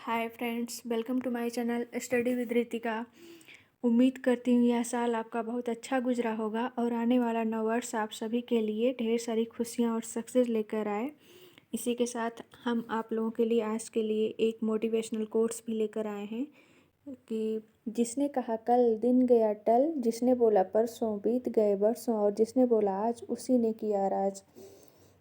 Hi friends, welcome to my channel study with Ritika. उम्मीद करती हूँ यह साल आपका बहुत अच्छा गुजरा होगा और आने वाला नव वर्ष आप सभी के लिए ढेर सारी खुशियाँ और सक्सेस लेकर आए। इसी के साथ हम आप लोगों के लिए आज के लिए एक मोटिवेशनल कोट्स भी लेकर आए हैं कि जिसने कहा कल दिन गया टल, जिसने बोला परसों बीत गए बरसों, और जिसने बोला आज उसी ने किया राज।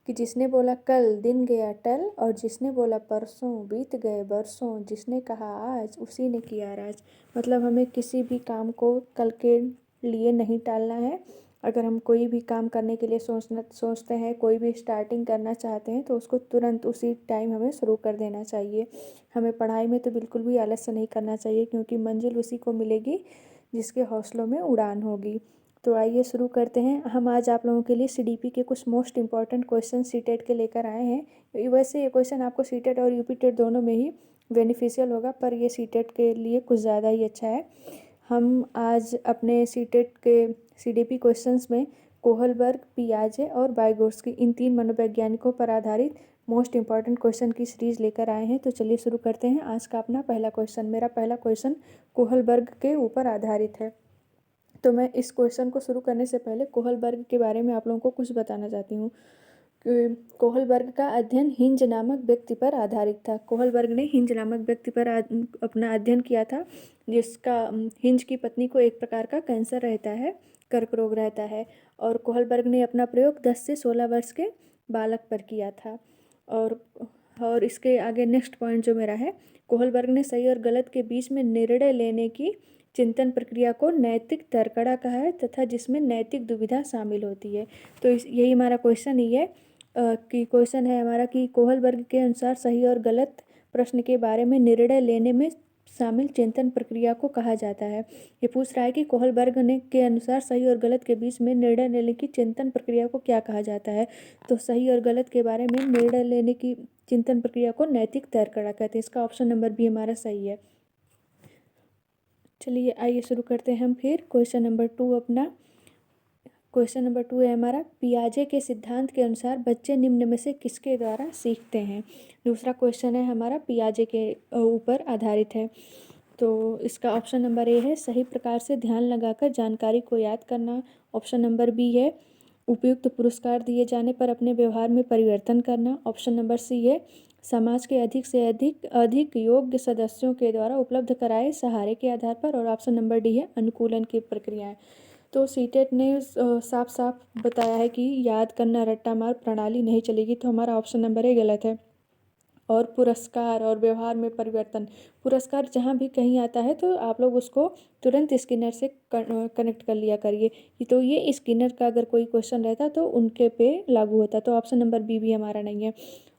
कि जिसने बोला कल दिन गया टल, और जिसने बोला परसों बीत गए बरसों, जिसने कहा आज उसी ने किया राज। मतलब हमें किसी भी काम को कल के लिए नहीं टालना है। अगर हम कोई भी काम करने के लिए सोचते हैं, कोई भी स्टार्टिंग करना चाहते हैं, तो उसको तुरंत उसी टाइम हमें शुरू कर देना चाहिए। हमें पढ़ाई में तो बिल्कुल भी आलस्य नहीं करना चाहिए, क्योंकि मंजिल उसी को मिलेगी जिसके हौसलों में उड़ान होगी। तो आइए शुरू करते हैं। हम आज आप लोगों के लिए सीडीपी के कुछ मोस्ट इंपॉर्टेंट क्वेश्चन सीटेट के लेकर आए हैं। वैसे ये क्वेश्चन आपको सीटेट और यूपी टेट दोनों में ही बेनिफिशियल होगा, पर ये सीटेट के लिए कुछ ज़्यादा ही अच्छा है। हम आज अपने सीटेट के सीडीपी क्वेश्चंस में कोहलबर्ग, पियाजे और वाइगोत्स्की इन तीन मनोवैज्ञानिकों पर आधारित मोस्ट इंपॉर्टेंट क्वेश्चन की सीरीज लेकर आए हैं। तो चलिए शुरू करते हैं आज का अपना पहला क्वेश्चन। मेरा पहला क्वेश्चन कोहलबर्ग के ऊपर आधारित है। तो मैं इस क्वेश्चन को शुरू करने से पहले कोहलबर्ग के बारे में आप लोगों को कुछ बताना चाहती हूँ। कोहलबर्ग का अध्ययन हिंज नामक व्यक्ति पर आधारित था। कोहलबर्ग ने हिंज नामक व्यक्ति पर अपना अध्ययन किया था, जिसका हिंज की पत्नी को एक प्रकार का कैंसर रहता है, कर्क रोग रहता है। और कोहलबर्ग ने अपना प्रयोग 10 से 16 वर्ष के बालक पर किया था। और इसके आगे नेक्स्ट पॉइंट जो मेरा है, कोहलबर्ग ने सही और गलत के बीच में निर्णय लेने की चिंतन प्रक्रिया को नैतिक तर्कड़ा कहा है, तथा जिसमें नैतिक दुविधा शामिल होती है। तो यही हमारा क्वेश्चन ही है कि क्वेश्चन है हमारा कि कोहलबर्ग के अनुसार सही और गलत प्रश्न के बारे में निर्णय लेने में शामिल चिंतन प्रक्रिया को कहा जाता है। ये पूछ रहा है कि कोहलबर्ग ने के अनुसार सही और गलत के बीच में निर्णय लेने की चिंतन प्रक्रिया को क्या कहा जाता है। तो सही और गलत के बारे में निर्णय लेने की चिंतन प्रक्रिया को नैतिक तर्कड़ा कहते हैं। इसका ऑप्शन नंबर बी हमारा सही है। चलिए आइए शुरू करते हैं हम फिर क्वेश्चन नंबर 2 अपना। क्वेश्चन नंबर 2 है हमारा, पियाजे के सिद्धांत के अनुसार बच्चे निम्न में से किसके द्वारा सीखते हैं। दूसरा क्वेश्चन है हमारा पियाजे के ऊपर आधारित है। तो इसका ऑप्शन नंबर ए है सही प्रकार से ध्यान लगाकर जानकारी को याद करना। ऑप्शन नंबर बी है उपयुक्त पुरस्कार दिए जाने पर अपने व्यवहार में परिवर्तन करना। ऑप्शन नंबर सी है समाज के अधिक से अधिक योग्य सदस्यों के द्वारा उपलब्ध कराए सहारे के आधार पर। और ऑप्शन नंबर डी है अनुकूलन की प्रक्रियाएं। तो सीटेट ने साफ साफ बताया है कि याद करना रट्टा मार प्रणाली नहीं चलेगी। तो हमारा ऑप्शन नंबर ए गलत है। और पुरस्कार और व्यवहार में परिवर्तन, पुरस्कार जहाँ भी कहीं आता है तो आप लोग उसको तुरंत स्किनर से कनेक्ट कर लिया करिए। तो ये स्किनर का अगर कोई क्वेश्चन रहता तो उनके पे लागू होता। तो ऑप्शन नंबर बी भी हमारा नहीं है।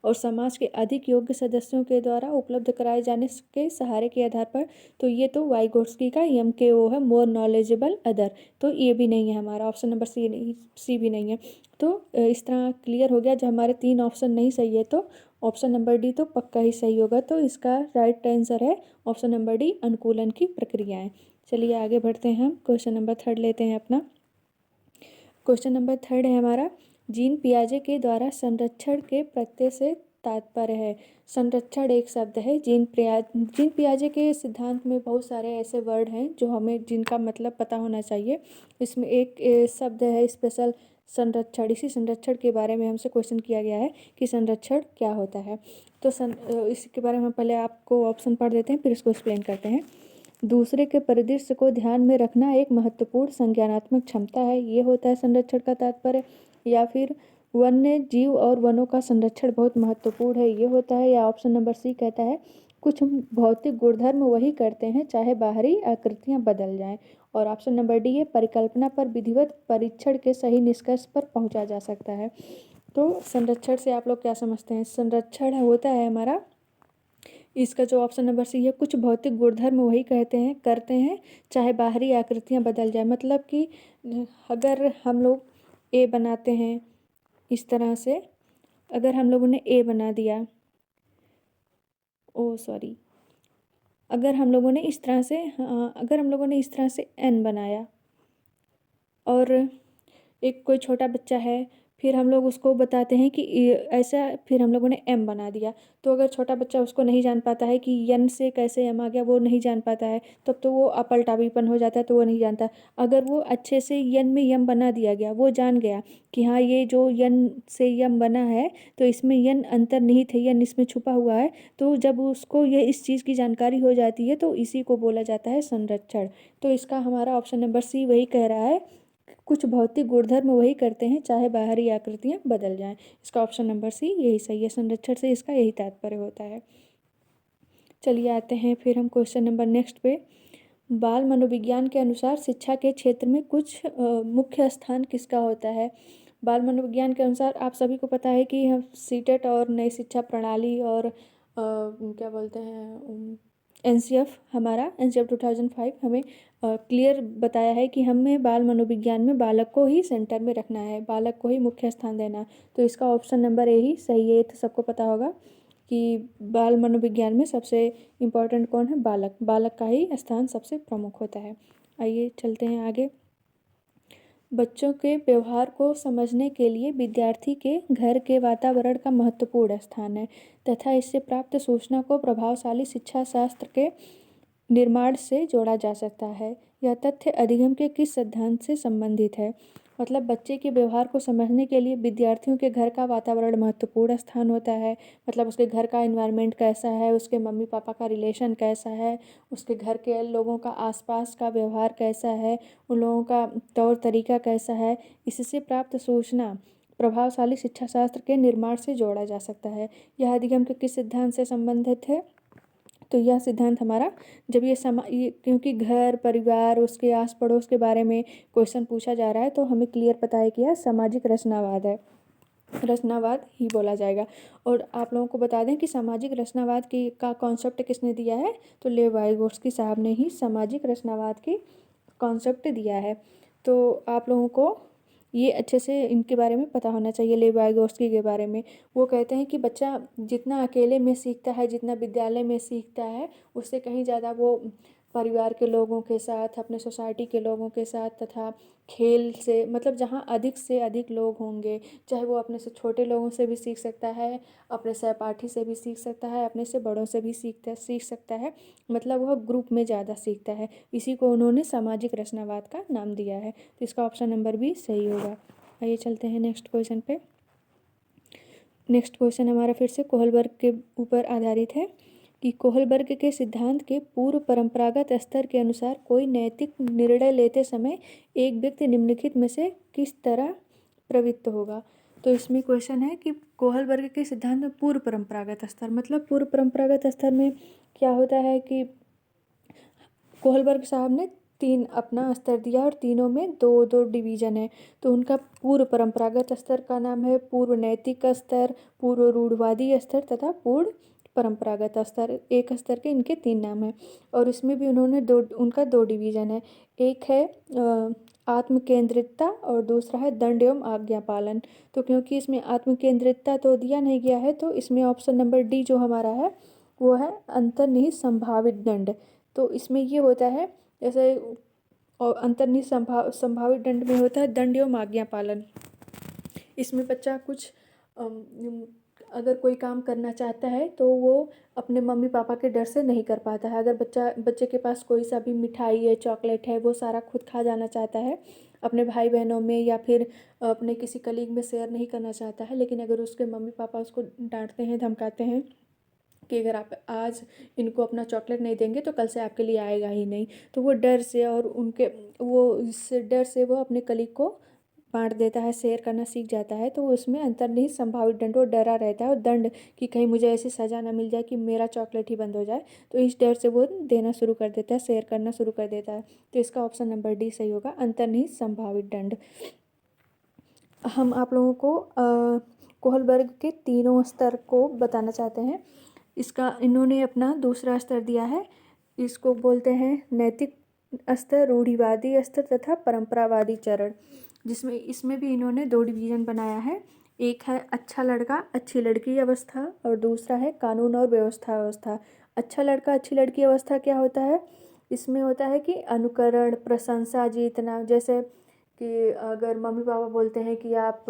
और समाज के अधिक योग्य सदस्यों के द्वारा उपलब्ध कराए जाने के सहारे के आधार पर, तो ये तो वाइगोत्स्की का MKO है, मोर नॉलेजेबल अदर। तो ये भी नहीं है हमारा, ऑप्शन नंबर सी भी नहीं है। तो इस तरह क्लियर हो गया। जब हमारे 3 ऑप्शन नहीं सही है तो ऑप्शन नंबर डी तो पक्का ही सही होगा। तो इसका राइट आंसर है ऑप्शन नंबर डी अनुकूलन की प्रक्रियाएं। चलिए आगे बढ़ते हैं। हम क्वेश्चन नंबर 3 लेते हैं अपना। क्वेश्चन नंबर 3 है हमारा, जीन पियाजे के द्वारा संरक्षण के प्रत्यय से तात्पर्य है। संरक्षण एक शब्द है। जीन पियाजे के सिद्धांत में बहुत सारे ऐसे वर्ड हैं जो हमें जिनका मतलब पता होना चाहिए। इसमें एक शब्द है स्पेशल संरक्षण। इसी संरक्षण के बारे में हमसे क्वेश्चन किया गया है कि संरक्षण क्या होता है। तो इसके बारे में हम पहले आपको ऑप्शन पढ़ देते हैं, फिर इसको एक्सप्लेन करते हैं। दूसरे के परिदृश्य को ध्यान में रखना एक महत्वपूर्ण संज्ञानात्मक क्षमता है, ये होता है संरक्षण का तात्पर्य। या फिर वन्य जीव और वनों का संरक्षण बहुत महत्वपूर्ण है, ये होता है। या ऑप्शन नंबर सी कहता है कुछ भौतिक गुणधर्म वही करते हैं चाहे बाहरी आकृतियां बदल जाएं। और ऑप्शन नंबर डी है परिकल्पना पर विधिवत परीक्षण के सही निष्कर्ष पर पहुंचा जा सकता है। तो संरक्षण से आप लोग क्या समझते हैं। संरक्षण होता है हमारा, इसका जो ऑप्शन नंबर सी है, कुछ भौतिक गुणधर्म वही करते हैं चाहे बाहरी आकृतियां बदल जाए। मतलब कि अगर हम लोग ए बनाते हैं इस तरह से, अगर हम लोगों ने ए बना दिया, ओ सॉरी, अगर हम लोगों ने इस तरह से अगर हम लोगों ने इस तरह से एन बनाया, और एक कोई छोटा बच्चा है फिर हम लोग उसको बताते हैं कि ऐसा, फिर हम लोगों ने एम बना दिया। तो अगर छोटा बच्चा उसको नहीं जान पाता है कि यन से कैसे एम आ गया, वो नहीं जान पाता है, तब तो वो अपलटावीपन हो जाता है, तो वो नहीं जानता। अगर वो अच्छे से यन में यम बना दिया गया, वो जान गया कि हाँ ये जो यन से यम बना है तो इसमें यन अंतर्निहित है, यन इसमें छुपा हुआ है, तो जब उसको ये इस चीज़ की जानकारी हो जाती है तो इसी को बोला जाता है संरक्षण। तो इसका हमारा ऑप्शन नंबर सी वही कह रहा है, कुछ भौतिक गुणधर्म वही करते हैं चाहे बाहरी आकृतियां बदल जाएं। इसका ऑप्शन नंबर सी यही सही है, संरक्षण से इसका यही तात्पर्य होता है। चलिए आते हैं फिर हम क्वेश्चन नंबर नेक्स्ट पे। बाल मनोविज्ञान के अनुसार शिक्षा के क्षेत्र में कुछ मुख्य स्थान किसका होता है। बाल मनोविज्ञान के अनुसार आप सभी को पता है कि हम सीटेट और नई शिक्षा प्रणाली और क्या बोलते हैं एनसीएफ, हमारा एनसीएफ 2005 हमें क्लियर बताया है कि हमें बाल मनोविज्ञान में बालक को ही सेंटर में रखना है, बालक को ही मुख्य स्थान देना है। तो इसका ऑप्शन नंबर ए ही सही है। तो सबको पता होगा कि बाल मनोविज्ञान में सबसे इम्पोर्टेंट कौन है, बालक, बालक का ही स्थान सबसे प्रमुख होता है। आइए चलते हैं आगे। बच्चों के व्यवहार को समझने के लिए विद्यार्थी के घर के वातावरण का महत्वपूर्ण स्थान है तथा इससे प्राप्त सूचना को प्रभावशाली शिक्षा शास्त्र के निर्माण से जोड़ा जा सकता है। यह तथ्य अधिगम के किस सिद्धांत से संबंधित है। मतलब बच्चे के व्यवहार को समझने के लिए विद्यार्थियों के घर का वातावरण महत्वपूर्ण स्थान होता है। मतलब उसके घर का इन्वायरमेंट कैसा है, उसके मम्मी पापा का रिलेशन कैसा है, उसके घर के लोगों का आसपास का व्यवहार कैसा है, उन लोगों का तौर तरीका कैसा है, इससे प्राप्त सूचना प्रभावशाली शिक्षा शास्त्र के निर्माण से जोड़ा जा सकता है। यह अधिगम के किस सिद्धांत से संबंधित है। तो यह सिद्धांत हमारा, जब ये क्योंकि घर परिवार उसके आस पड़ोस के बारे में क्वेश्चन पूछा जा रहा है तो हमें क्लियर पता है कि यह सामाजिक रचनावाद है, रचनावाद ही बोला जाएगा। और आप लोगों को बता दें कि सामाजिक रचनावाद की का कॉन्सेप्ट किसने दिया है, तो लेव वाइगोत्स्की साहब ने ही सामाजिक रचनावाद की कॉन्सेप्ट दिया है। तो आप लोगों को ये अच्छे से इनके बारे में पता होना चाहिए, लेव वाइगोत्स्की के बारे में। वो कहते हैं कि बच्चा जितना अकेले में सीखता है, जितना विद्यालय में सीखता है, उससे कहीं ज़्यादा वो परिवार के लोगों के साथ, अपने सोसाइटी के लोगों के साथ तथा खेल से, मतलब जहाँ अधिक से अधिक लोग होंगे, चाहे वो अपने से छोटे लोगों से भी सीख सकता है, अपने सहपाठी से भी सीख सकता है, अपने से बड़ों से भी सीख सकता है, मतलब वह ग्रुप में ज़्यादा सीखता है। इसी को उन्होंने सामाजिक रचनावाद का नाम दिया है। तो इसका ऑप्शन नंबर भी सही होगा। आइए चलते हैं नेक्स्ट क्वेश्चन पे। नेक्स्ट क्वेश्चन हमारा फिर से कोहलबर्ग के ऊपर आधारित है कि कोहलबर्ग के सिद्धांत के पूर्व परंपरागत स्तर के अनुसार कोई नैतिक निर्णय लेते समय एक व्यक्ति निम्नलिखित में से किस तरह प्रवृत्त होगा। तो इसमें क्वेश्चन है कि कोहलबर्ग के सिद्धांत में पूर्व परंपरागत स्तर, मतलब पूर्व परंपरागत स्तर में क्या होता है कि कोहलबर्ग साहब ने 3 अपना स्तर दिया और तीनों में 2-2 डिवीज़न है। तो उनका पूर्व परंपरागत स्तर का नाम है पूर्व नैतिक स्तर, पूर्व रूढ़वादी स्तर तथा पूर्व परंपरागत स्तर। एक स्तर के इनके 3 नाम हैं और इसमें भी उन्होंने उनका 2 डिवीज़न है। एक है आत्म केंद्रितता और दूसरा है दंड एवं आज्ञा पालन। तो क्योंकि इसमें आत्म केंद्रितता तो दिया नहीं गया है तो इसमें ऑप्शन नंबर डी जो हमारा है वो है अंतर्निहित संभावित दंड। तो इसमें ये होता है जैसे, और अंतर्निहित संभावित दंड में होता है दंड एवं आज्ञा पालन। इसमें बच्चा कुछ अगर कोई काम करना चाहता है तो वो अपने मम्मी पापा के डर से नहीं कर पाता है। अगर बच्चे के पास कोई सा भी मिठाई है, चॉकलेट है, वो सारा खुद खा जाना चाहता है, अपने भाई बहनों में या फिर अपने किसी कलीग में शेयर नहीं करना चाहता है, लेकिन अगर उसके मम्मी पापा उसको डांटते हैं, धमकाते हैं कि अगर आप आज इनको अपना चॉकलेट नहीं देंगे तो कल से आपके लिए आएगा ही नहीं, तो वो डर से और उनके वो इस डर से वो अपने कलीग को बांट देता है, शेयर करना सीख जाता है। तो उसमें अंतर्निहित संभावित दंड, वो डरा रहता है और दंड कि कहीं मुझे ऐसी सज़ा ना मिल जाए कि मेरा चॉकलेट ही बंद हो जाए, तो इस डर से वो देना शुरू कर देता है, शेयर करना शुरू कर देता है। तो इसका ऑप्शन नंबर डी सही होगा, अंतर्निहित संभावित दंड। हम आप लोगों को कोहलबर्ग के तीनों स्तर को बताना चाहते हैं। इसका इन्होंने अपना दूसरा स्तर दिया है, इसको बोलते हैं नैतिक स्तर, रूढ़िवादी स्तर तथा परंपरावादी चरण, जिसमें इसमें भी इन्होंने 2 डिवीज़न बनाया है। एक है अच्छा लड़का अच्छी लड़की अवस्था और दूसरा है कानून और व्यवस्था। अच्छा लड़का अच्छी लड़की अवस्था क्या होता है, इसमें होता है कि अनुकरण, प्रशंसा जीतना। जैसे कि अगर मम्मी पापा बोलते हैं कि आप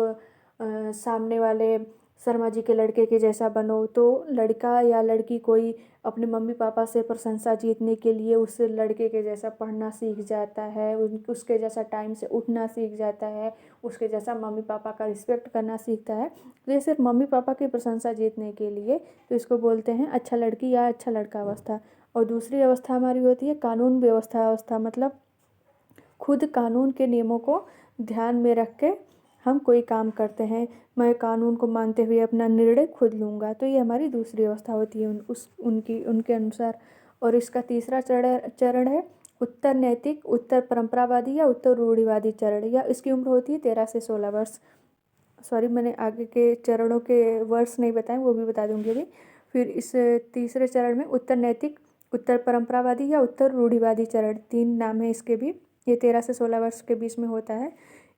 सामने वाले शर्मा जी के लड़के के जैसा बनो। तो लड़का या लड़की कोई अपने मम्मी पापा से प्रशंसा जीतने के लिए उस लड़के के जैसा पढ़ना सीख जाता है, उसके जैसा टाइम से उठना सीख जाता है, उसके जैसा मम्मी पापा का रिस्पेक्ट करना सीखता है। तो ये सिर्फ मम्मी पापा की प्रशंसा जीतने के लिए, तो इसको बोलते हैं अच्छा लड़की या अच्छा लड़का अवस्था। और दूसरी अवस्था हमारी होती है कानून व्यवस्था अवस्था, मतलब खुद कानून के नियमों को ध्यान में रख के हम कोई काम करते हैं, मैं कानून को मानते हुए अपना निर्णय खुद लूँगा। तो ये हमारी दूसरी अवस्था होती है उनके अनुसार। और इसका तीसरा चरण है उत्तर नैतिक, उत्तर परंपरावादी या उत्तर रूढ़िवादी चरण, या इसकी उम्र होती है 13 से 16 वर्ष। सॉरी, मैंने आगे के चरणों के वर्ष नहीं बताए, वो भी बता दूंगी अभी। फिर इस तीसरे चरण में उत्तर नैतिक, उत्तर परंपरावादी या उत्तर रूढ़िवादी चरण, 3 नाम है इसके भी। ये 13 से 16 वर्ष के बीच में होता है।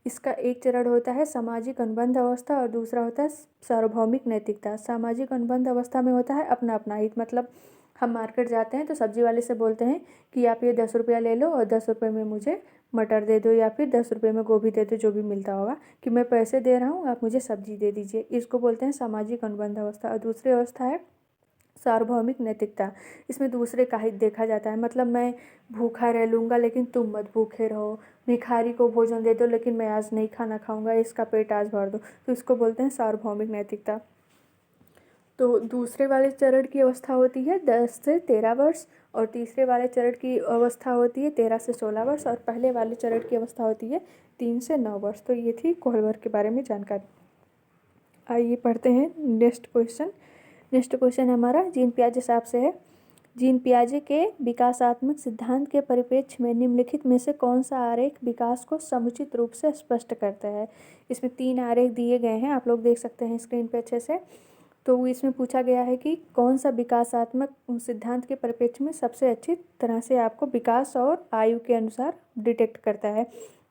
इसका एक चरण होता है सामाजिक अनुबंध अवस्था और दूसरा होता है सार्वभौमिक नैतिकता। सामाजिक अनुबंध अवस्था में होता है अपना अपना हित, मतलब हम मार्केट जाते हैं तो सब्जी वाले से बोलते हैं कि आप ये 10 रुपया ले लो और 10 रुपये में मुझे मटर दे दो, या फिर 10 रुपये में गोभी दे दो, जो भी मिलता होगा, कि मैं पैसे दे रहा हूँ, आप मुझे सब्जी दे दीजिए। इसको बोलते हैं सामाजिक अनुबंध अवस्था। और दूसरी अवस्था है सार्वभौमिक नैतिकता। इसमें दूसरे का हित देखा जाता है, मतलब मैं भूखा रह लूँगा लेकिन तुम मत भूखे रहो, भिखारी को भोजन दे दो लेकिन मैं आज नहीं खाना खाऊंगा, इसका पेट आज भर दो। तो इसको बोलते हैं सार्वभौमिक नैतिकता। तो दूसरे वाले चरण की अवस्था होती है 10 से 13 वर्ष, और तीसरे वाले चरण की अवस्था होती है 13 से 16 वर्ष, और पहले वाले चरण की अवस्था होती है 3 से 9 वर्ष। तो ये थी कोहलवर के बारे में जानकारी। आइए पढ़ते हैं नेक्स्ट क्वेश्चन। नेक्स्ट क्वेश्चन हमारा जीन पियाजे साहब से है। जीन पियाजे के विकासात्मक सिद्धांत के परिप्रेक्ष्य में निम्नलिखित में से कौन सा आरेख विकास को समुचित रूप से स्पष्ट करता है। इसमें 3 आरेख दिए गए हैं, आप लोग देख सकते हैं स्क्रीन पे अच्छे से। तो इसमें पूछा गया है कि कौन सा विकासात्मक सिद्धांत के परिप्रेक्ष्य में सबसे अच्छी तरह से आपको विकास और आयु के अनुसार डिटेक्ट करता है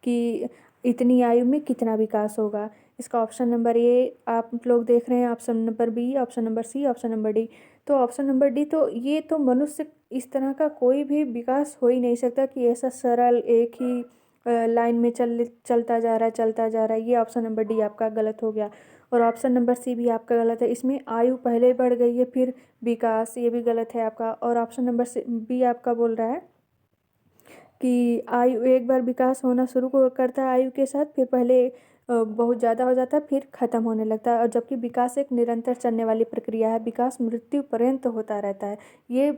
कि इतनी आयु में कितना विकास होगा। इसका ऑप्शन नंबर ए आप लोग देख रहे हैं, option number B, option number C, option number D. तो ऑप्शन नंबर डी, तो ये तो मनुष्य इस तरह का कोई भी विकास हो ही नहीं सकता कि ऐसा सरल एक ही लाइन में चलता जा रहा है चलता जा रहा है। ये ऑप्शन नंबर डी आपका गलत हो गया। और ऑप्शन नंबर सी भी आपका गलत है, इसमें आयु पहले बढ़ गई है फिर विकास, ये भी गलत है आपका। और ऑप्शन नंबर बी आपका बोल रहा है कि आयु एक बार विकास होना शुरू करता है आयु के साथ, फिर पहले बहुत ज़्यादा हो जाता है फिर ख़त्म होने लगता है। और जबकि विकास एक निरंतर चलने वाली प्रक्रिया है, विकास मृत्यु पर्यंत होता रहता है। ये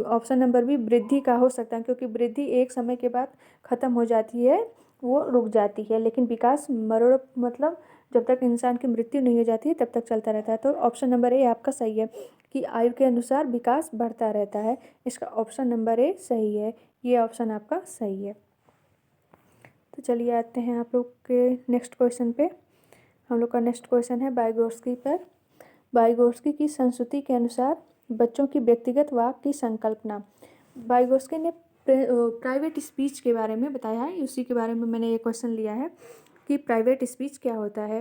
ऑप्शन नंबर भी वृद्धि का हो सकता है, क्योंकि वृद्धि एक समय के बाद ख़त्म हो जाती है, वो रुक जाती है, लेकिन विकास मरण मतलब जब तक इंसान की मृत्यु नहीं हो जाती है तब तक चलता रहता है। तो ऑप्शन नंबर ए आपका सही है कि आयु के अनुसार विकास बढ़ता रहता है। इसका ऑप्शन नंबर ए सही है, ये ऑप्शन आपका सही है। तो चलिए आते हैं आप लोग के नेक्स्ट क्वेश्चन पे। हम लोग का नेक्स्ट क्वेश्चन है वाइगोत्स्की पर। वाइगोत्स्की की संस्कृति के अनुसार बच्चों की व्यक्तिगत वाक की संकल्पना। वाइगोत्स्की ने प्राइवेट स्पीच के बारे में बताया है, उसी के बारे में मैंने ये क्वेश्चन लिया है कि प्राइवेट स्पीच क्या होता है।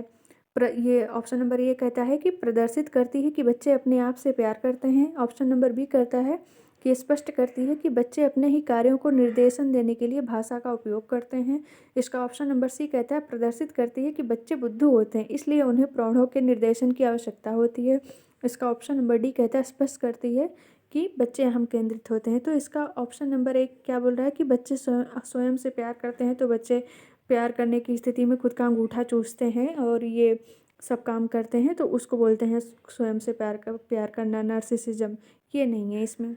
ये ऑप्शन नंबर ए कहता है कि प्रदर्शित करती है कि बच्चे अपने आप से प्यार करते हैं। ऑप्शन नंबर बी कहता है कि स्पष्ट करती है कि बच्चे अपने ही कार्यों को निर्देशन देने के लिए भाषा का उपयोग करते हैं। इसका ऑप्शन नंबर सी कहता है प्रदर्शित करती है कि बच्चे बुद्धू होते हैं, इसलिए उन्हें प्रौढ़ों के निर्देशन की आवश्यकता होती है। इसका ऑप्शन नंबर डी कहता है स्पष्ट करती है कि बच्चे अहम केंद्रित होते हैं। तो इसका ऑप्शन नंबर एक क्या बोल रहा है कि बच्चे स्वयं से प्यार करते हैं, तो बच्चे प्यार करने की स्थिति में खुद का अंगूठा चूसते हैं और ये सब काम करते हैं, तो उसको बोलते हैं स्वयं से प्यार करना, नार्सिसिज्म। ये नहीं है इसमें।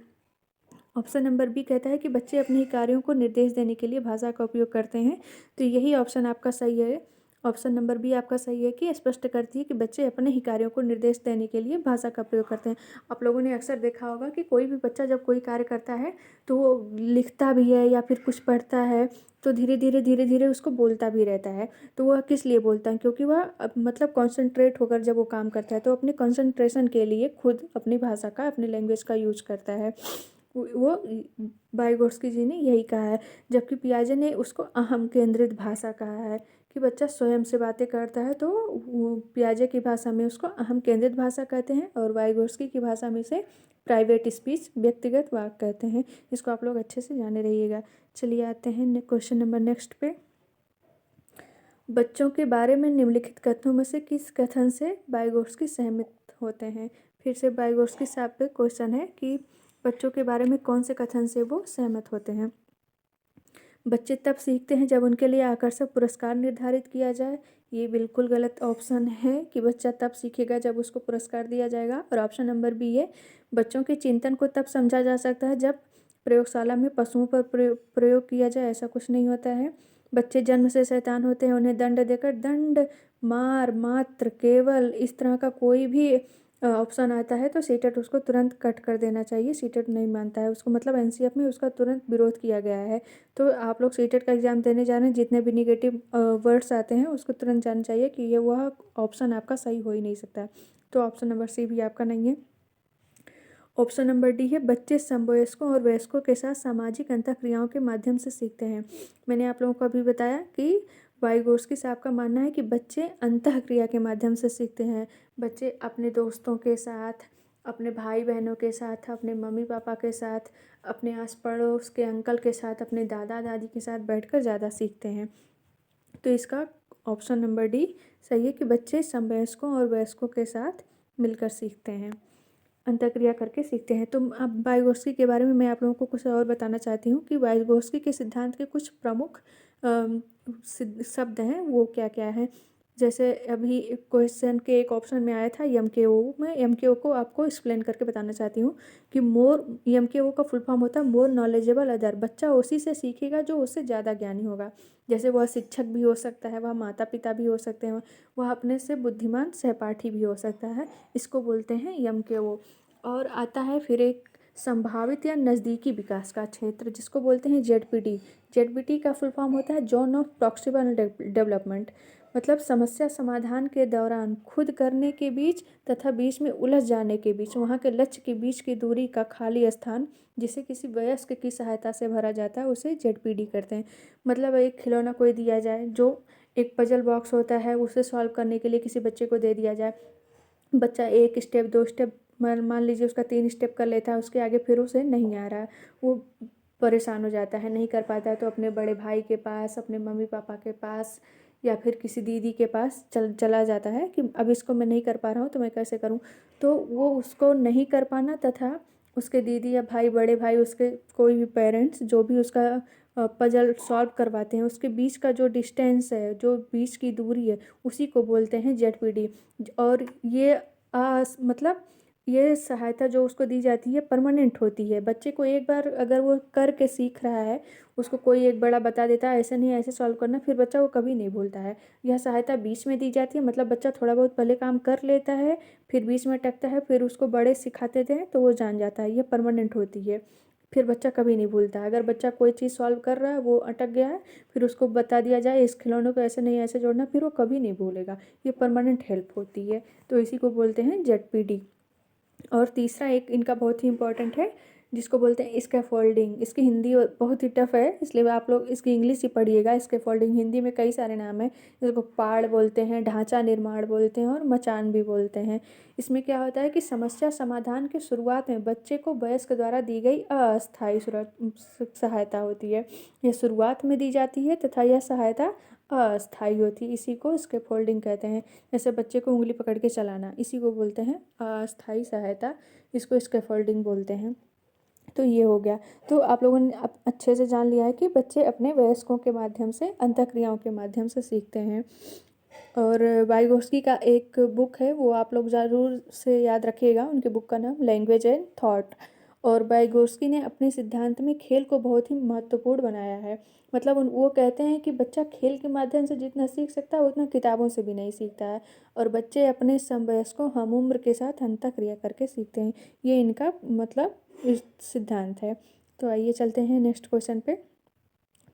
ऑप्शन नंबर बी कहता है कि बच्चे अपने ही कार्यों को निर्देश देने के लिए भाषा का उपयोग करते हैं, तो यही ऑप्शन आपका सही है। ऑप्शन नंबर बी आपका सही है कि स्पष्ट करती है कि बच्चे अपने ही कार्यों को निर्देश देने के लिए भाषा का प्रयोग करते हैं। आप लोगों ने अक्सर देखा होगा कि कोई भी बच्चा जब कोई कार्य करता है तो वो लिखता भी है या फिर कुछ पढ़ता है तो धीरे धीरे उसको बोलता भी रहता है। तो वह किस लिए बोलता है, क्योंकि वह मतलब कॉन्सेंट्रेट होकर जब वो काम करता है तो अपने कॉन्सेंट्रेशन के लिए खुद अपनी भाषा का, अपनी लैंग्वेज का यूज करता है। वो वाइगोत्स्की जी ने यही कहा है, जबकि पियाजे ने उसको अहम केंद्रित भाषा कहा है कि बच्चा स्वयं से बातें करता है, तो पियाजे की भाषा में उसको अहम केंद्रित भाषा कहते हैं और वाइगोत्स्की की भाषा में से प्राइवेट स्पीच, व्यक्तिगत वाक कहते हैं। इसको आप लोग अच्छे से जाने रहिएगा। चलिए आते हैं क्वेश्चन नंबर नेक्स्ट पे। बच्चों के बारे में निम्नलिखित कथनों में से किस कथन से वाइगोत्स्की सहमत होते हैं? फिर से वाइगोत्स्की साहब पे क्वेश्चन है कि बच्चों के बारे में कौन से कथन से वो सहमत होते हैं? बच्चे तब सीखते हैं जब उनके लिए आकर्षक पुरस्कार निर्धारित किया जाए। ये बिल्कुल गलत ऑप्शन है कि बच्चा तब सीखेगा जब उसको पुरस्कार दिया जाएगा। और ऑप्शन नंबर बी है, बच्चों के चिंतन को तब समझा जा सकता है जब प्रयोगशाला में पशुओं पर प्रयोग किया जाए। ऐसा कुछ नहीं होता है। बच्चे जन्म से शैतान होते हैं, उन्हें दंड देकर दंड, मार, मात्र, केवल इस तरह का कोई भी ऑप्शन आता है तो सीटेट उसको तुरंत कट कर देना चाहिए। सीटेट नहीं मानता है उसको, मतलब एनसीएफ में उसका तुरंत विरोध किया गया है। तो आप लोग सीटेट का एग्ज़ाम देने जा रहे हैं, जितने भी निगेटिव वर्ड्स आते हैं उसको तुरंत जानना चाहिए कि ये वह ऑप्शन आपका सही हो ही नहीं सकता। तो ऑप्शन नंबर सी भी आपका नहीं है। ऑप्शन नंबर डी है, बच्चे समवयस्कों और वयस्कों के साथ सामाजिक अंतःक्रियाओं के माध्यम से सीखते हैं। मैंने आप लोगों को अभी बताया कि वाइगोत्स्की साहब का मानना है कि बच्चे अंतःक्रिया के माध्यम से सीखते हैं। बच्चे अपने दोस्तों के साथ, अपने भाई बहनों के साथ, अपने मम्मी पापा के साथ, अपने आस पड़ोस के अंकल के साथ, अपने दादा दादी के साथ बैठकर ज़्यादा सीखते हैं। तो इसका ऑप्शन नंबर डी सही है कि बच्चे समवयस्कों और वयस्कों के साथ मिलकर सीखते हैं, अंतःक्रिया करके सीखते हैं। तो अब वाइगोत्स्की के बारे में मैं आप लोगों को कुछ और बताना चाहती हूँ कि वाइगोत्स्की के सिद्धांत के कुछ प्रमुख शब्द हैं, वो क्या क्या है। जैसे अभी क्वेश्चन के एक ऑप्शन में आया था एमकेओ। मैं एमकेओ को आपको एक्सप्लेन करके बताना चाहती हूँ कि मोर, एमकेओ का फुल फॉर्म होता है मोर नॉलेजेबल अदर। बच्चा उसी से सीखेगा जो उससे ज़्यादा ज्ञानी होगा। जैसे वह शिक्षक भी हो सकता है, वह माता पिता भी हो सकते हैं, वह अपने से बुद्धिमान सहपाठी भी हो सकता है। इसको बोलते हैं एमकेओ। और आता है फिर एक संभावित या नज़दीकी विकास का क्षेत्र, जिसको बोलते हैं जेडपीटी। जेडपीटी का फुल फॉर्म होता है जोन ऑफ प्रॉक्सिमल डेवलपमेंट। मतलब समस्या समाधान के दौरान खुद करने के बीच तथा बीच में उलझ जाने के बीच, वहाँ के लक्ष्य के बीच की दूरी का खाली स्थान जिसे किसी वयस्क की सहायता से भरा जाता है, उसे जेडपीडी करते हैं। मतलब एक खिलौना कोई दिया जाए, जो एक पजल बॉक्स होता है, उसे सॉल्व करने के लिए किसी बच्चे को दे दिया जाए। बच्चा एक स्टेप, दो स्टेप, मान लीजिए उसका 3 स्टेप कर लेता है, उसके आगे फिर उसे नहीं आ रहा है, वो परेशान हो जाता है, नहीं कर पाता है, तो अपने बड़े भाई के पास, अपने मम्मी पापा के पास या फिर किसी दीदी के पास चला जाता है कि अब इसको मैं नहीं कर पा रहा हूँ तो मैं कैसे करूँ। तो वो उसको नहीं कर पाना तथा उसके दीदी या भाई, बड़े भाई, उसके कोई भी पेरेंट्स जो भी उसका पजल सॉल्व करवाते हैं, उसके बीच का जो डिस्टेंस है, जो बीच की दूरी है, उसी को बोलते हैं जेडपीडी। और ये मतलब ये सहायता जो उसको दी जाती है परमानेंट होती है। बच्चे को एक बार अगर वो करके सीख रहा है, उसको कोई एक बड़ा बता देता है ऐसे नहीं ऐसे सॉल्व करना, फिर बच्चा वो कभी नहीं भूलता है। यह सहायता बीच में दी जाती है, मतलब बच्चा थोड़ा बहुत पहले काम कर लेता है, फिर बीच में अटकता है, फिर उसको बड़े सिखाते थे तो वो जान जाता है। ये परमानेंट होती है, फिर बच्चा कभी नहीं भूलता है। अगर बच्चा कोई चीज़ सॉल्व कर रहा है, वो अटक गया है, फिर उसको बता दिया जाए इस खिलौने को ऐसे नहीं ऐसे जोड़ना, फिर वो कभी नहीं भूलेगा। ये परमानेंट हेल्प होती है, तो इसी को बोलते हैं जेडपीडी। और तीसरा एक इनका बहुत ही इंपॉर्टेंट है, जिसको बोलते हैं स्कैफोल्डिंग। इसकी हिंदी बहुत ही टफ है, इसलिए आप लोग इसकी इंग्लिश ही पढ़िएगा। स्कैफोल्डिंग हिंदी में कई सारे नाम हैं, जिसको पाड़ बोलते हैं, ढांचा निर्माण बोलते हैं और मचान भी बोलते हैं। इसमें क्या होता है कि समस्या समाधान की शुरुआत में बच्चे को वयस्क द्वारा दी गई अस्थायी सहायता होती है। यह शुरुआत में दी जाती है तथा यह सहायता अस्थायी होती है, इसी को स्कैफोल्डिंग कहते हैं। जैसे बच्चे को उंगली पकड़ के चलाना, इसी को बोलते हैं अस्थायी सहायता, इसको स्कैफोल्डिंग बोलते हैं। तो ये हो गया। तो आप लोगों ने अच्छे से जान लिया है कि बच्चे अपने वयस्कों के माध्यम से, अंतःक्रियाओं के माध्यम से सीखते हैं। और वाइगोत्स्की का एक बुक है, वो आप लोग ज़रूर से याद रखिएगा। उनके बुक का नाम लैंग्वेज एंड थॉट। और वाइगोत्स्की ने अपने सिद्धांत में खेल को बहुत ही महत्वपूर्ण बनाया है। मतलब वो कहते हैं कि बच्चा खेल के माध्यम से जितना सीख सकता है उतना किताबों से भी नहीं सीखता है, और बच्चे अपने समवयस्कों हम उम्र के साथ अंतःक्रिया करके सीखते हैं। ये इनका मतलब सिद्धांत है। तो आइए चलते हैं नेक्स्ट क्वेश्चन पे।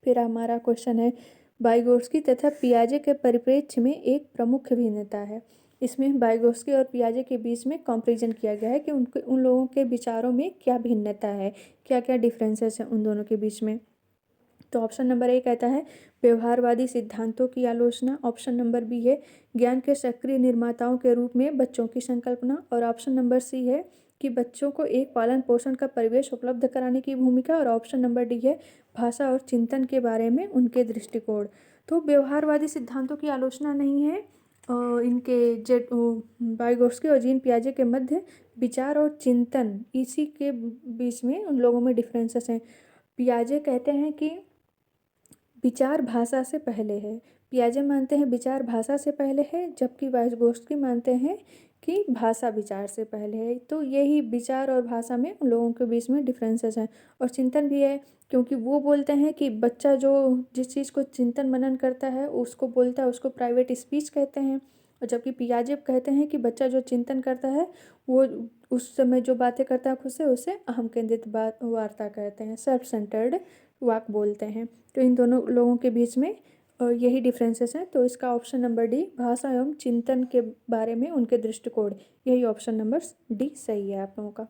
फिर हमारा क्वेश्चन है, वाइगोत्स्की तथा पियाजे के परिप्रेक्ष्य में एक प्रमुख भिन्नता है। इसमें वाइगोत्स्की और पियाजे के बीच में कंपैरिजन किया गया है कि उन लोगों के विचारों में क्या भिन्नता है, क्या क्या डिफरेंसेस हैं उन दोनों के बीच में। तो ऑप्शन नंबर ए कहता है व्यवहारवादी सिद्धांतों की आलोचना। ऑप्शन नंबर बी है ज्ञान के सक्रिय निर्माताओं के रूप में बच्चों की संकल्पना। और ऑप्शन नंबर सी है कि बच्चों को एक पालन पोषण का परिवेश उपलब्ध कराने की भूमिका। और ऑप्शन नंबर डी है भाषा और चिंतन के बारे में उनके दृष्टिकोण। तो व्यवहारवादी सिद्धांतों की आलोचना नहीं है। इनके वाइगोत्स्की और जीन पियाजे के मध्य विचार और चिंतन, इसी के बीच में उन लोगों में डिफरेंसेस हैं। पियाजे कहते हैं कि विचार भाषा से पहले है। पियाजे मानते हैं विचार भाषा से पहले है, जबकि वाइगोत्स्की मानते हैं कि भाषा विचार से पहले है। तो यही विचार और भाषा में उन लोगों के बीच में डिफरेंसेस हैं। और चिंतन भी है, क्योंकि वो बोलते हैं कि बच्चा जो जिस चीज़ को चिंतन मनन करता है उसको बोलता है, उसको प्राइवेट स्पीच कहते हैं। और जबकि पियाजे कहते हैं कि बच्चा जो चिंतन करता है वो उस समय जो बातें करता है खुद से, उसे अहम केंद्रित वार्ता कहते हैं, सेल्फ सेंटर्ड वाक बोलते हैं। तो इन दोनों लोगों के बीच में यही डिफरेंसेस हैं। तो इसका ऑप्शन नंबर डी, भाषा एवं चिंतन के बारे में उनके दृष्टिकोण, यही ऑप्शन नंबर डी सही है आप लोगों का।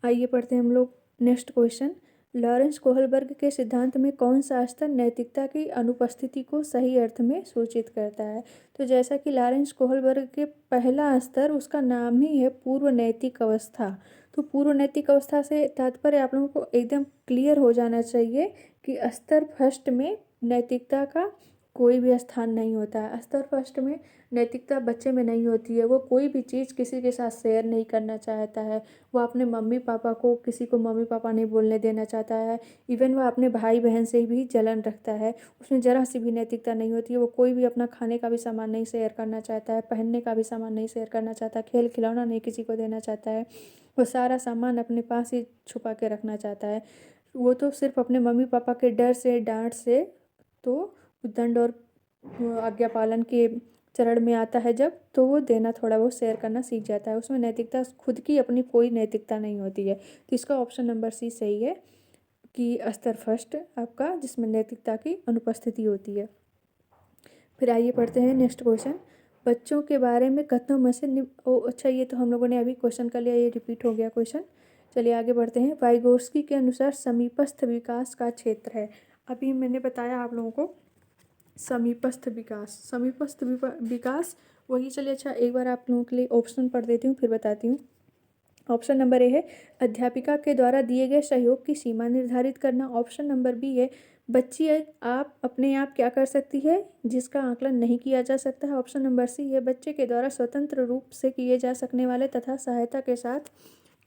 आइए पढ़ते हैं हम लोग नेक्स्ट क्वेश्चन। लॉरेंस कोहलबर्ग के सिद्धांत में कौन सा स्तर नैतिकता की अनुपस्थिति को सही अर्थ में सूचित करता है? तो जैसा कि लॉरेंस कोहलबर्ग के पहला स्तर, उसका नाम ही है पूर्व नैतिक अवस्था। तो पूर्व नैतिक अवस्था से तात्पर्य आप लोगों को एकदम क्लियर हो जाना चाहिए कि स्तर फर्स्ट में नैतिकता का कोई भी स्थान नहीं होता है। स्तर फर्स्ट में नैतिकता बच्चे में नहीं होती है। वो कोई भी चीज़ किसी के साथ शेयर नहीं करना चाहता है। वो अपने मम्मी पापा को, किसी को मम्मी पापा नहीं बोलने देना चाहता है। इवन वह अपने भाई बहन से भी जलन रखता है। उसमें ज़रा सी भी नैतिकता नहीं होती है। वो कोई भी अपना खाने का भी सामान नहीं शेयर करना चाहता है, पहनने का भी सामान नहीं शेयर करना चाहता, खेल खिलौना नहीं किसी को देना चाहता है। वो सारा सामान अपने पास ही छुपा के रखना चाहता है। वो तो सिर्फ अपने मम्मी पापा के डर से, डांट से, तो दंड और आज्ञा पालन के चरण में आता है जब, तो वो देना थोड़ा बहुत शेयर करना सीख जाता है। उसमें नैतिकता, खुद की अपनी कोई नैतिकता नहीं होती है। तो इसका ऑप्शन नंबर सी सही है कि स्तर फर्स्ट आपका, जिसमें नैतिकता की अनुपस्थिति होती है। फिर आइए पढ़ते हैं नेक्स्ट क्वेश्चन। बच्चों के बारे में कथनों में से अच्छा, ये तो हम लोगों ने अभी क्वेश्चन कर लिया, ये रिपीट हो गया क्वेश्चन। चलिए आगे बढ़ते हैं। वाइगोत्स्की के अनुसार समीपस्थ विकास का क्षेत्र है। अभी मैंने बताया आप लोगों को समीपस्थ विकास, समीपस्थ विकास वही। चलिए अच्छा, एक बार आप लोगों के लिए ऑप्शन पढ़ देती हूँ फिर बताती हूँ। ऑप्शन नंबर ए है अध्यापिका के द्वारा दिए गए सहयोग की सीमा निर्धारित करना। ऑप्शन नंबर बी है बच्ची आप अपने आप क्या कर सकती है जिसका आकलन नहीं किया जा सकता है। ऑप्शन नंबर सी है बच्चे के द्वारा स्वतंत्र रूप से किए जा सकने वाले तथा सहायता के साथ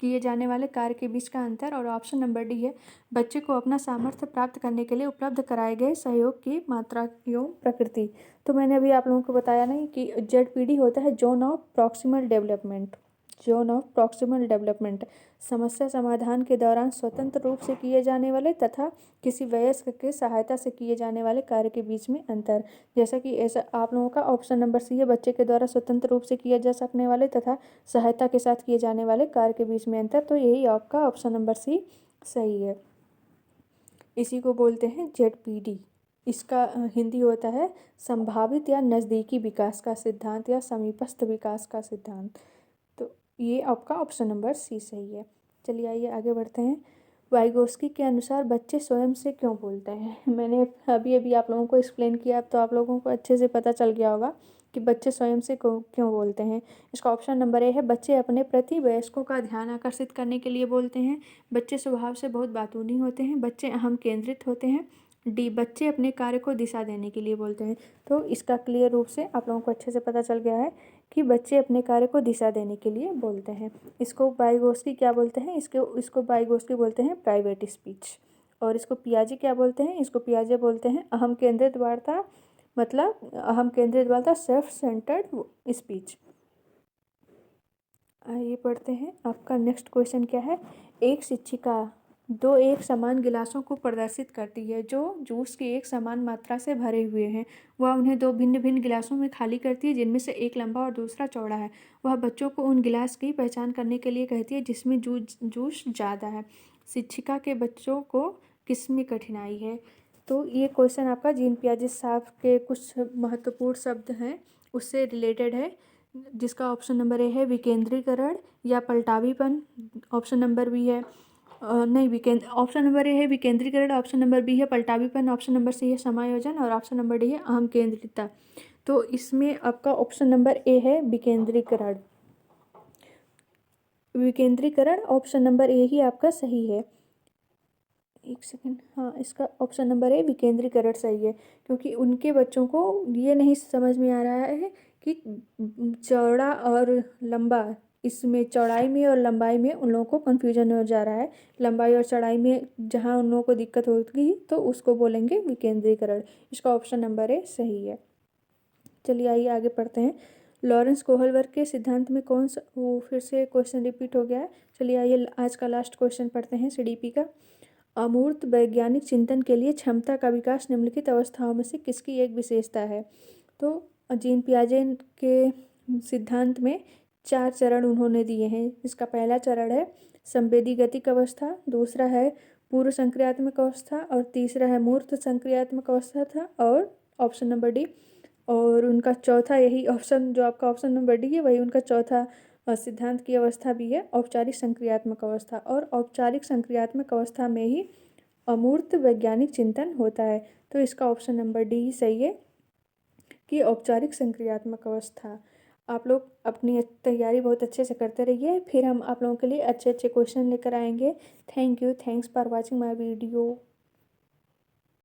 किए जाने वाले कार्य के बीच का अंतर। और ऑप्शन नंबर डी है बच्चे को अपना सामर्थ्य प्राप्त करने के लिए उपलब्ध कराए गए सहयोग की मात्रा एवं प्रकृति। तो मैंने अभी आप लोगों को बताया नहीं कि ZPD होता है zone of proximal development. Zone of proximal development समस्या समाधान के दौरान स्वतंत्र रूप से किए जाने वाले तथा किसी वयस्क के सहायता से किए जाने वाले कार्य के बीच में अंतर। जैसा कि ऐसा आप लोगों का ऑप्शन नंबर सी है बच्चे के द्वारा स्वतंत्र रूप से किए जा सकने वाले तथा सहायता के साथ किए जाने वाले कार्य के बीच में अंतर। तो यही आपका ऑप्शन नंबर सी सही है। इसी को बोलते हैं ZPD। इसका हिंदी होता है संभावित या नज़दीकी विकास का सिद्धांत या समीपस्थ विकास का सिद्धांत। तो ये आपका ऑप्शन नंबर सी सही है। चलिए आइए आगे बढ़ते हैं। वाइगोत्स्की के अनुसार बच्चे स्वयं से क्यों बोलते हैं? मैंने अभी अभी आप लोगों को एक्सप्लेन किया, अब तो आप लोगों को अच्छे से पता चल गया होगा कि बच्चे स्वयं से क्यों बोलते हैं। इसका ऑप्शन नंबर ए है बच्चे अपने प्रति वयस्कों का ध्यान आकर्षित करने के लिए बोलते हैं। बच्चे स्वभाव से बहुत बातूनी होते हैं। बच्चे अहम केंद्रित होते हैं। डी, बच्चे अपने कार्य को दिशा देने के लिए बोलते हैं। तो इसका क्लियर रूप से आप लोगों को अच्छे से पता चल गया है कि बच्चे अपने कार्य को दिशा देने के लिए बोलते हैं। इसको वाइगोत्स्की क्या बोलते हैं? इसको वाइगोत्स्की बोलते हैं प्राइवेट स्पीच। और इसको पियाजे क्या बोलते हैं? इसको पियाजे बोलते हैं अहम केंद्रित वार्ता, मतलब अहम केंद्रित वार्ता, सेल्फ सेंटर्ड स्पीच। आइए पढ़ते हैं। आपका नेक्स्ट क्वेश्चन क्या है? एक शिक्षिका दो एक समान गिलासों को प्रदर्शित करती है जो जूस की एक समान मात्रा से भरे हुए हैं। वह उन्हें दो भिन्न भिन्न गिलासों में खाली करती है जिनमें से एक लंबा और दूसरा चौड़ा है। वह बच्चों को उन गिलास की पहचान करने के लिए कहती है जिसमें जूस ज़्यादा है। शिक्षिका के बच्चों को किसमें कठिनाई है? तो ये क्वेश्चन आपका जीन पियाजे साहब के कुछ महत्वपूर्ण शब्द हैं उससे रिलेटेड है, जिसका ऑप्शन नंबर ए है विकेंद्रीकरण या पलटावीपन। ऑप्शन नंबर बी है ऑप्शन नंबर ए है विकेंद्रीकरण, ऑप्शन नंबर बी है पलटावीपन, ऑप्शन नंबर सी है समायोजन और ऑप्शन नंबर डी है अहम केंद्रितता। तो इसमें आपका ऑप्शन नंबर ए है विकेंद्रीकरण। विकेंद्रीकरण ऑप्शन नंबर ए ही आपका सही है। एक सेकेंड, हाँ इसका ऑप्शन नंबर ए विकेंद्रीकरण सही है, क्योंकि उनके बच्चों को ये नहीं समझ में आ रहा है कि चौड़ा और लंबा, इसमें चौड़ाई में और लंबाई में उन लोगों को कन्फ्यूजन हो जा रहा है। लंबाई और चौड़ाई में जहाँ उन लोगों को दिक्कत होगी तो उसको बोलेंगे विकेंद्रीकरण। इसका ऑप्शन नंबर ए सही है। चलिए आइए आगे पढ़ते हैं। लॉरेंस कोहलवर्ग के सिद्धांत में कौन सा, वो फिर से क्वेश्चन रिपीट हो गया है। चलिए आइए आज का लास्ट क्वेश्चन पढ़ते हैं सीडीपी का। अमूर्त वैज्ञानिक चिंतन के लिए क्षमता का विकास निम्नलिखित अवस्थाओं में से किसकी एक विशेषता है। तो जीन पियाजे के सिद्धांत में 4 चरण उन्होंने दिए हैं। इसका पहला चरण है संवेदी गतिक अवस्था, दूसरा है पूर्व संक्रियात्मक अवस्था, और तीसरा है मूर्त संक्रियात्मक अवस्था था, और ऑप्शन नंबर डी, और उनका चौथा, यही ऑप्शन जो आपका ऑप्शन नंबर डी है वही उनका चौथा सिद्धांत की अवस्था भी है, औपचारिक संक्रियात्मक अवस्था। और औपचारिक संक्रियात्मक अवस्था में ही अमूर्त वैज्ञानिक चिंतन होता है। तो इसका ऑप्शन नंबर डी ही सही है कि औपचारिक संक्रियात्मक अवस्था। आप लोग अपनी तैयारी बहुत अच्छे से करते रहिए, फिर हम आप लोगों के लिए अच्छे अच्छे क्वेश्चन लेकर आएंगे। Thank you, thanks for watching my video.